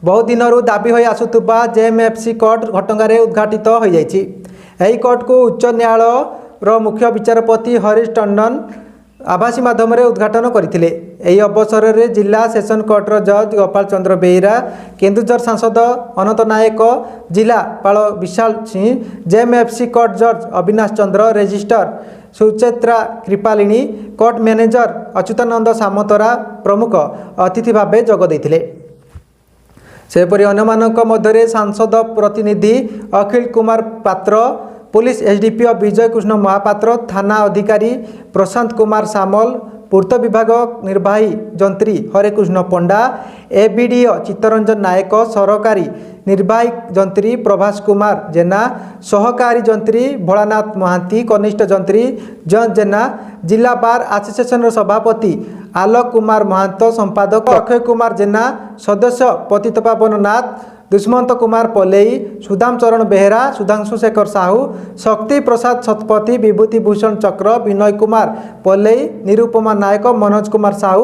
बहु दिन दाबी हो आसुवा जेएमएफसी कोर्ट घटगांव उद्घाटित हो जाएगी। यही कोर्ट को उच्च न्यायालय मुख्य विचारपति हरीश टंडन आभासी माध्यम उद्घाटन करते। यही अवसर में जिला सेशन कोर्टर जज गोपाल चंद्र बेहरा, केन्दुझर सांसद अनंत नायक, जिलापाल विशाल सिंह, जेएमएफसी कोर्ट जज Avinash Chandra, registrar Suchetra Kripalini, court manager Achyutananda Samantara प्रमुख अतिथि भाव जोगदे। सेपरी अन्यमानक मध्य सांसद प्रतिनिधि अखिल कुमार पात्र, पुलिस एसडीपीओ विजय कृष्ण महापात्र, थाना अधिकारी प्रशांत कुमार सामल, पूर्त विभाग निर्वाही जंत्री हरेकृष्ण पंडा, एबीडीओ चित्तरंजन नायक, सरकारी निर्वाही जंत्री प्रभास कुमार जेना, सहकारी जंत्री भोलानाथ महांती, कनिष्ठ जंत्री जयंत जेना, जिला बार एसोसिएशन सभापति आलोक कुमार महांत, संपादक अक्षय कुमार जेना, सदस्य पतितपावन नाथ, दुष्मंत कुमार पलेई, सुदाम चरण बेहरा, सुधांशु शेखर साहू, शक्ति प्रसाद शतपथी, विभूति भूषण चक्र, विनय कुमार पलेई, निरुपमा नायक, मनोज कुमार साहू।